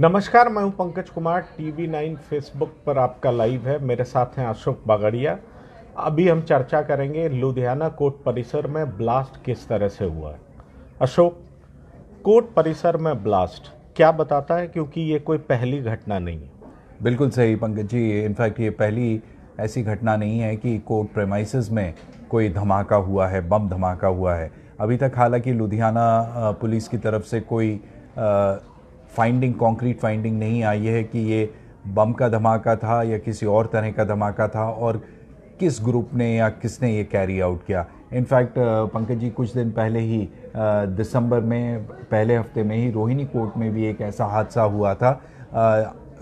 नमस्कार, मैं हूं पंकज कुमार। TV9 फेसबुक पर आपका लाइव है। मेरे साथ हैं अशोक बागड़िया। अभी हम चर्चा करेंगे लुधियाना कोर्ट परिसर में ब्लास्ट किस तरह से हुआ है। अशोक, कोर्ट परिसर में ब्लास्ट क्या बताता है, क्योंकि ये कोई पहली घटना नहीं है। बिल्कुल सही पंकज जी। इनफैक्ट ये पहली ऐसी घटना नहीं है कि कोर्ट प्रेमाइसेस में कोई धमाका हुआ है, बम धमाका हुआ है। अभी तक हालांकि लुधियाना पुलिस की तरफ से कोई फाइंडिंग, कॉन्क्रीट फाइंडिंग नहीं आई है कि ये बम का धमाका था या किसी और तरह का धमाका था और किस ग्रुप ने या किसने ये कैरी आउट किया। इनफैक्ट पंकज जी, कुछ दिन पहले ही दिसंबर में पहले हफ्ते में ही रोहिणी कोर्ट में भी एक ऐसा हादसा हुआ था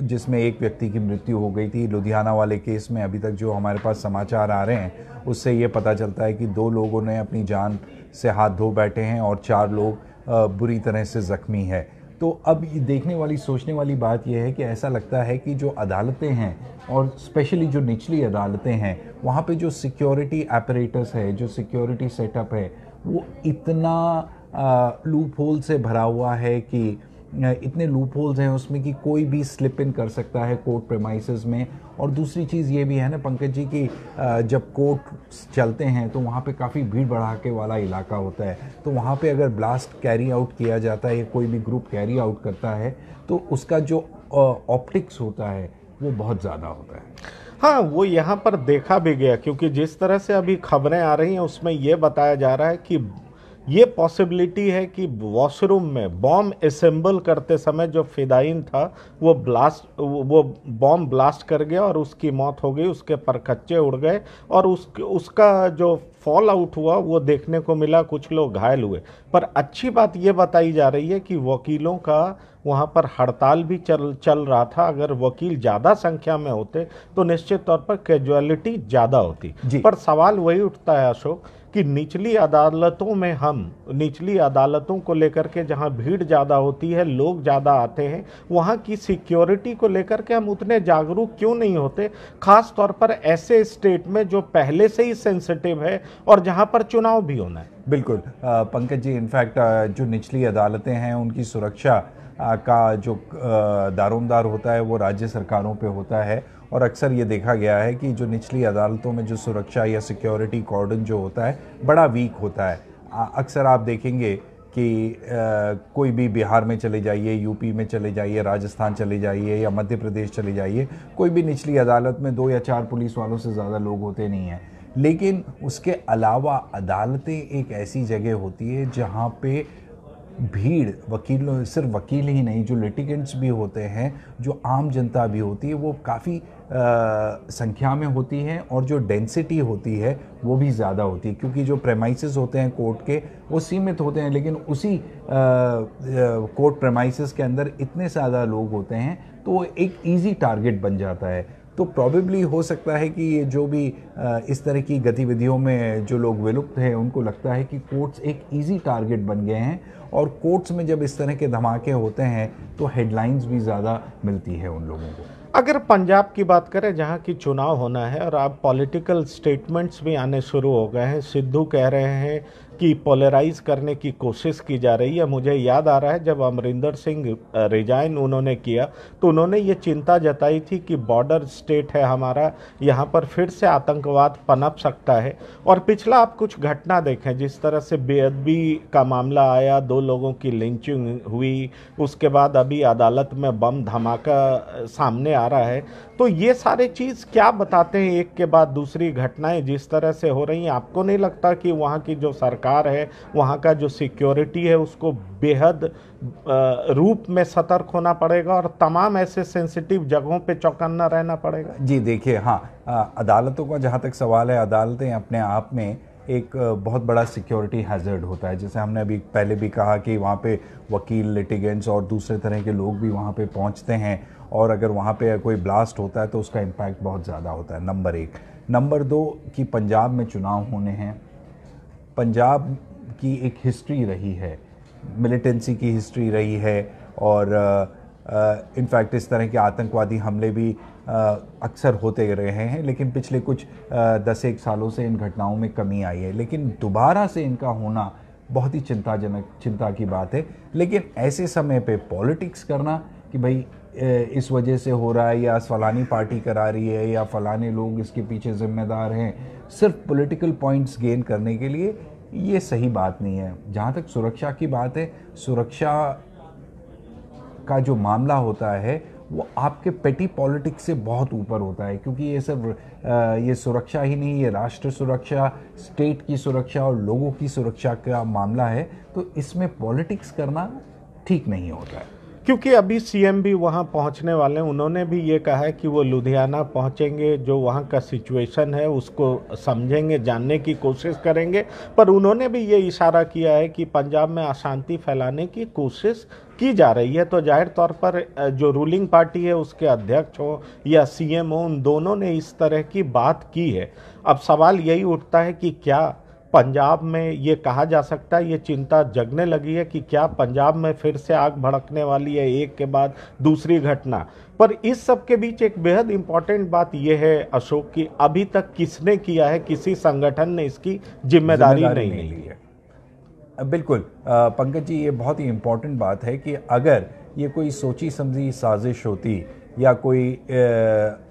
जिसमें एक व्यक्ति की मृत्यु हो गई थी। लुधियाना वाले केस में अभी तक जो हमारे पास समाचार आ रहे हैं उससे ये पता चलता है कि 2 लोगों ने अपनी जान से हाथ धो बैठे हैं और 4 लोग बुरी तरह से जख्मी है। तो अब ये देखने वाली, सोचने वाली बात यह है कि ऐसा लगता है कि जो अदालतें हैं और स्पेशली जो निचली अदालतें हैं, वहाँ पे जो सिक्योरिटी अपरेटस है, जो सिक्योरिटी सेटअप है, वो इतना लूप होल से भरा हुआ है कि इतने लूप होल्स हैं उसमें कि कोई भी स्लिप इन कर सकता है कोर्ट प्रेमाइसेस में। और दूसरी चीज़ ये भी है ना पंकज जी कि जब कोर्ट चलते हैं तो वहाँ पे काफ़ी भीड़ भड़ाके वाला इलाका होता है। तो वहाँ पे अगर ब्लास्ट कैरी आउट किया जाता है या कोई भी ग्रुप कैरी आउट करता है तो उसका जो ऑप्टिक्स होता है वो बहुत ज़्यादा होता है। हाँ, वो यहाँ पर देखा भी गया, क्योंकि जिस तरह से अभी खबरें आ रही हैं उसमें ये बताया जा रहा है कि ये पॉसिबिलिटी है कि वॉशरूम में बॉम्ब असेंबल करते समय जो फिदाइन था वो बॉम्ब ब्लास्ट कर गया और उसकी मौत हो गई, उसके परखच्चे उड़ गए और उसका जो फॉल आउट हुआ वो देखने को मिला। कुछ लोग घायल हुए। पर अच्छी बात ये बताई जा रही है कि वकीलों का वहाँ पर हड़ताल भी चल रहा था। अगर वकील ज़्यादा संख्या में होते तो निश्चित तौर पर कैजुअलिटी ज़्यादा होती। पर सवाल वही उठता है अशोक कि निचली अदालतों को लेकर के जहां भीड़ ज़्यादा होती है, लोग ज़्यादा आते हैं, वहां की सिक्योरिटी को लेकर के हम उतने जागरूक क्यों नहीं होते, खास तौर पर ऐसे स्टेट में जो पहले से ही सेंसिटिव है और जहां पर चुनाव भी होना है। बिल्कुल पंकज जी, इनफैक्ट जो निचली अदालतें हैं उनकी सुरक्षा का जो दारोमदार होता है वो राज्य सरकारों पे होता है। और अक्सर ये देखा गया है कि जो निचली अदालतों में जो सुरक्षा या सिक्योरिटी कॉर्डन जो होता है बड़ा वीक होता है। अक्सर आप देखेंगे कि कोई भी बिहार में चले जाइए, यूपी में चले जाइए, राजस्थान चले जाइए या मध्य प्रदेश चले जाइए, कोई भी निचली अदालत में 2 या 4 पुलिस वालों से ज़्यादा लोग होते नहीं हैं। लेकिन उसके अलावा अदालतें एक ऐसी जगह होती है जहाँ पे भीड़, वकीलों, सिर्फ वकील ही नहीं, जो लिटिगेंट्स भी होते हैं, जो आम जनता भी होती है, वो काफ़ी संख्या में होती है और जो डेंसिटी होती है वो भी ज़्यादा होती है। क्योंकि जो प्रेमाइसेस होते हैं कोर्ट के वो सीमित होते हैं, लेकिन उसी कोर्ट प्रेमाइसेस के अंदर इतने ज़्यादा लोग होते हैं तो वो एक ईजी टारगेट बन जाता है। तो प्रॉबेबली हो सकता है कि ये जो भी इस तरह की गतिविधियों में जो लोग विलुप्त हैं उनको लगता है कि कोर्ट्स एक इजी टारगेट बन गए हैं और कोर्ट्स में जब इस तरह के धमाके होते हैं तो हेडलाइंस भी ज़्यादा मिलती है उन लोगों को। अगर पंजाब की बात करें, जहां की चुनाव होना है और अब पॉलिटिकल स्टेटमेंट्स भी आने शुरू हो गए हैं, सिद्धू कह रहे हैं कि पोलराइज करने की कोशिश की जा रही है। मुझे याद आ रहा है जब अमरिंदर सिंह रिजाइन उन्होंने किया तो उन्होंने ये चिंता जताई थी कि बॉर्डर स्टेट है हमारा, यहाँ पर फिर से आतंकवाद पनप सकता है। और पिछला आप कुछ घटना देखें, जिस तरह से बेअदबी का मामला आया, 2 लोगों की लिंचिंग हुई, उसके बाद अभी अदालत में बम धमाका सामने आ रहा है। तो ये सारे चीज़ क्या बताते हैं, एक के बाद दूसरी घटनाएं जिस तरह से हो रही हैं? आपको नहीं लगता कि वहाँ की जो सरकार है, वहाँ का जो सिक्योरिटी है, उसको बेहद रूप में सतर्क होना पड़ेगा और तमाम ऐसे सेंसिटिव जगहों पे चौकन्ना रहना पड़ेगा? जी देखिए, हाँ, अदालतों का जहाँ तक सवाल है, अदालतें अपने आप में एक बहुत बड़ा सिक्योरिटी हैज़र्ड होता है। जैसे हमने अभी पहले भी कहा कि वहाँ पे वकील, लिटिगेंट्स और दूसरे तरह के लोग भी वहाँ पे पहुँचते हैं और अगर वहाँ पे कोई ब्लास्ट होता है तो उसका इम्पैक्ट बहुत ज़्यादा होता है, नंबर 1। नंबर 2 कि पंजाब में चुनाव होने हैं। पंजाब की एक हिस्ट्री रही है, मिलिटेंसी की हिस्ट्री रही है और इनफैक्ट इस तरह के आतंकवादी हमले भी अक्सर होते रहे हैं, लेकिन पिछले कुछ 10-1 सालों से इन घटनाओं में कमी आई है। लेकिन दोबारा से इनका होना बहुत ही चिंता की बात है। लेकिन ऐसे समय पे पॉलिटिक्स करना कि भाई इस वजह से हो रहा है या फलानी पार्टी करा रही है या फलाने लोग इसके पीछे जिम्मेदार हैं, सिर्फ पॉलिटिकल पॉइंट्स गेन करने के लिए, ये सही बात नहीं है। जहाँ तक सुरक्षा की बात है, सुरक्षा का जो मामला होता है वो आपके पेटी पॉलिटिक्स से बहुत ऊपर होता है, क्योंकि ये सिर्फ ये सुरक्षा ही नहीं, ये राष्ट्र सुरक्षा, स्टेट की सुरक्षा और लोगों की सुरक्षा का मामला है। तो इसमें पॉलिटिक्स करना ठीक नहीं होता है। क्योंकि अभी सीएम भी वहां पहुंचने वाले हैं, उन्होंने भी ये कहा है कि वो लुधियाना पहुंचेंगे, जो वहां का सिचुएशन है उसको समझेंगे, जानने की कोशिश करेंगे। पर उन्होंने भी ये इशारा किया है कि पंजाब में अशांति फैलाने की कोशिश की जा रही है। तो जाहिर तौर पर जो रूलिंग पार्टी है उसके अध्यक्ष हो या सीएम हो, उन दोनों ने इस तरह की बात की है। अब सवाल यही उठता है कि क्या पंजाब में ये कहा जा सकता है, ये चिंता जगने लगी है कि क्या पंजाब में फिर से आग भड़कने वाली है, एक के बाद दूसरी घटना। पर इस सब के बीच एक बेहद इंपॉर्टेंट बात यह है अशोक कि अभी तक किसने किया है, किसी संगठन ने इसकी जिम्मेदारी नहीं ली है। बिल्कुल पंकज जी, ये बहुत ही इम्पोर्टेंट बात है कि अगर ये कोई सोची समझी साजिश होती या कोई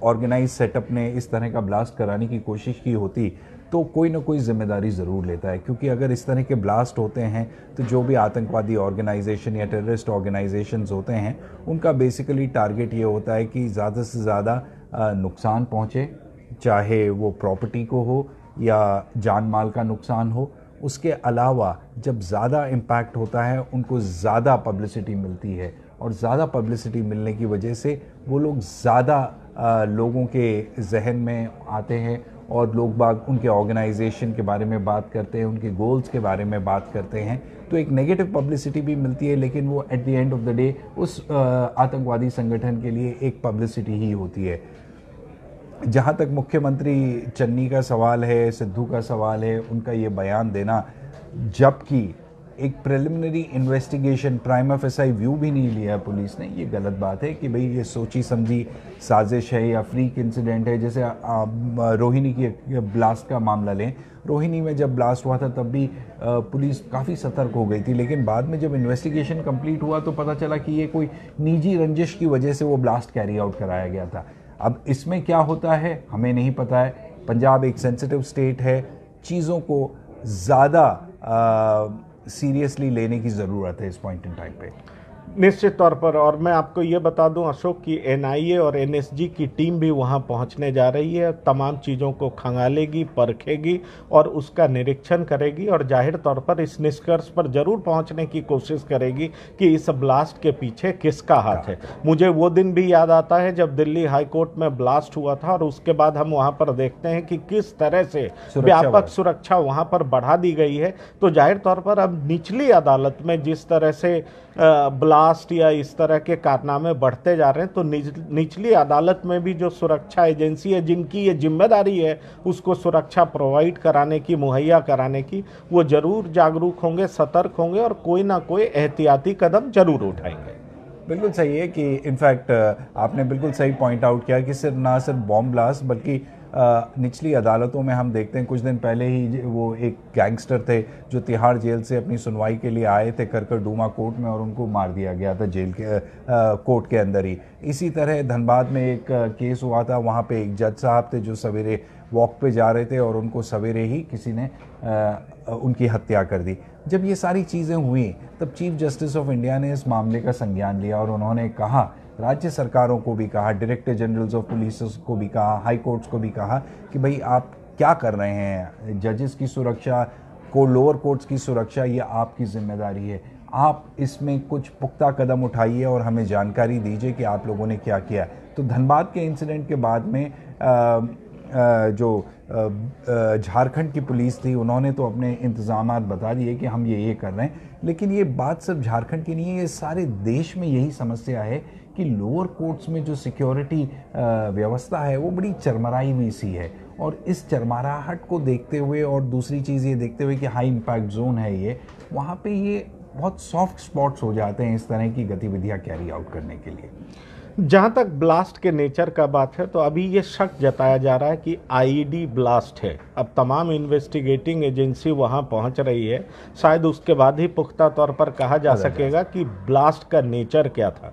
ऑर्गेनाइज सेटअप ने इस तरह का ब्लास्ट कराने की कोशिश की होती तो कोई ना कोई जिम्मेदारी ज़रूर लेता है। क्योंकि अगर इस तरह के ब्लास्ट होते हैं तो जो भी आतंकवादी ऑर्गेनाइजेशन या टेररिस्ट ऑर्गेनाइजेशंस होते हैं उनका बेसिकली टारगेट ये होता है कि ज़्यादा से ज़्यादा नुकसान पहुँचे, चाहे वो प्रॉपर्टी को हो या जान माल का नुकसान हो। उसके अलावा जब ज़्यादा इम्पैक्ट होता है उनको ज़्यादा पब्लिसिटी मिलती है, और ज़्यादा पब्लिसिटी मिलने की वजह से वो लोग ज़्यादा लोगों के जहन में आते हैं और लोग बाग उनके ऑर्गेनाइजेशन के बारे में बात करते हैं, उनके गोल्स के बारे में बात करते हैं। तो एक नेगेटिव पब्लिसिटी भी मिलती है, लेकिन वो at the end of the day उस आतंकवादी संगठन के लिए एक पब्लिसिटी ही होती है। जहाँ तक मुख्यमंत्री चन्नी का सवाल है, सिद्धू का सवाल है, उनका ये बयान देना, जबकि एक preliminary investigation prima facie view भी नहीं लिया पुलिस ने, ये गलत बात है कि भाई ये सोची समझी साजिश है या फ्रीक इंसिडेंट है। जैसे रोहिणी की ब्लास्ट का मामला लें, रोहिणी में जब ब्लास्ट हुआ था तब भी पुलिस काफ़ी सतर्क हो गई थी, लेकिन बाद में जब इन्वेस्टिगेशन कंप्लीट हुआ तो पता चला कि ये कोई निजी रंजिश की वजह से वो ब्लास्ट कैरी आउट कराया गया था। अब इसमें क्या होता है हमें नहीं पता है। पंजाब एक सेंसिटिव स्टेट है, चीज़ों को ज़्यादा सीरियसली लेने की ज़रूरत है इस पॉइंट इन टाइम पे, निश्चित तौर पर। और मैं आपको ये बता दूं अशोक कि एनआईए और एनएसजी की टीम भी वहां पहुंचने जा रही है, तमाम चीज़ों को खंगालेगी, परखेगी और उसका निरीक्षण करेगी, और जाहिर तौर पर इस निष्कर्ष पर जरूर पहुंचने की कोशिश करेगी कि इस ब्लास्ट के पीछे किसका हाथ है। मुझे वो दिन भी याद आता है जब दिल्ली हाई कोर्ट में ब्लास्ट हुआ था, और उसके बाद हम वहां पर देखते हैं कि किस तरह से व्यापक सुरक्षा वहां पर बढ़ा दी गई है। तो जाहिर तौर पर अब निचली अदालत में जिस तरह से ब्लास्ट या इस तरह के कारनामे बढ़ते जा रहे हैं, तो निचली अदालत में भी जो सुरक्षा एजेंसी है जिनकी ये जिम्मेदारी है उसको सुरक्षा प्रोवाइड कराने की, मुहैया कराने की, वो जरूर जागरूक होंगे, सतर्क होंगे और कोई ना कोई एहतियाती कदम जरूर उठाएंगे। बिल्कुल सही है कि इनफैक्ट आपने बिल्कुल सही पॉइंट आउट किया कि सिर्फ ना सिर्फ बॉम्ब ब्लास्ट बल्कि निचली अदालतों में हम देखते हैं। कुछ दिन पहले ही वो एक गैंगस्टर थे जो तिहाड़ जेल से अपनी सुनवाई के लिए आए थे करकरडूमा कोर्ट में, और उनको मार दिया गया था जेल के कोर्ट के अंदर ही। इसी तरह धनबाद में एक केस हुआ था, वहाँ पे एक जज साहब थे जो सवेरे वॉक पे जा रहे थे और उनको सवेरे ही किसी ने उनकी हत्या कर दी। जब ये सारी चीज़ें हुई तब चीफ जस्टिस ऑफ इंडिया ने इस मामले का संज्ञान लिया और उन्होंने कहा, राज्य सरकारों को भी कहा, डायरेक्टर जनरल्स ऑफ पुलिस को भी कहा, हाई कोर्ट्स को भी कहा कि भाई आप क्या कर रहे हैं, जजेस की सुरक्षा को, लोअर कोर्ट्स की सुरक्षा, ये आपकी जिम्मेदारी है। आप इसमें कुछ पुख्ता कदम उठाइए और हमें जानकारी दीजिए कि आप लोगों ने क्या किया। तो धनबाद के इंसिडेंट के बाद में जो झारखंड की पुलिस थी उन्होंने तो अपने इंतजामात बता दिए कि हम ये कर रहे हैं, लेकिन ये बात सिर्फ झारखंड की नहीं है, ये सारे देश में यही समस्या है कि लोअर कोर्ट्स में जो सिक्योरिटी व्यवस्था है वो बड़ी चरमराई हुई सी है। और इस चरमराहट को देखते हुए और दूसरी चीज़ ये देखते हुए कि हाई इम्पैक्ट जोन है ये, वहाँ पे ये बहुत सॉफ्ट स्पॉट्स हो जाते हैं इस तरह की गतिविधियाँ कैरी आउट करने के लिए। जहाँ तक ब्लास्ट के नेचर का बात है तो अभी ये शक जताया जा रहा है कि आईईडी ब्लास्ट है। अब तमाम इन्वेस्टिगेटिंग एजेंसी वहाँ पहुँच रही है, शायद उसके बाद ही पुख्ता तौर पर कहा जा सकेगा कि ब्लास्ट का नेचर क्या था।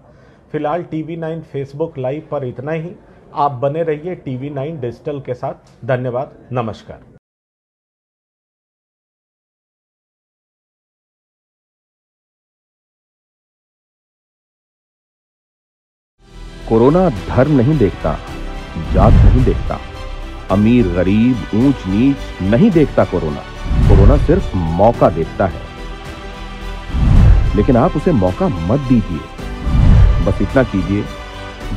फिलहाल TV9 फेसबुक लाइव पर इतना ही। आप बने रहिए TV9 डिजिटल के साथ। धन्यवाद, नमस्कार। कोरोना धर्म नहीं देखता, जात नहीं देखता, अमीर गरीब ऊंच नीच नहीं देखता। कोरोना सिर्फ मौका देखता है, लेकिन आप उसे मौका मत दीजिए। बस इतना कीजिए,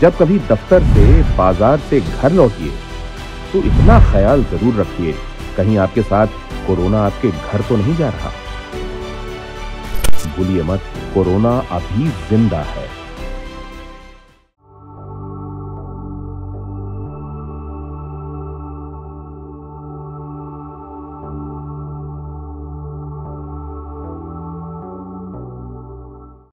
जब कभी दफ्तर से बाजार से घर लौटिए तो इतना ख्याल जरूर रखिए कहीं आपके साथ कोरोना आपके घर तो नहीं जा रहा। भूलिए मत, कोरोना अभी जिंदा है।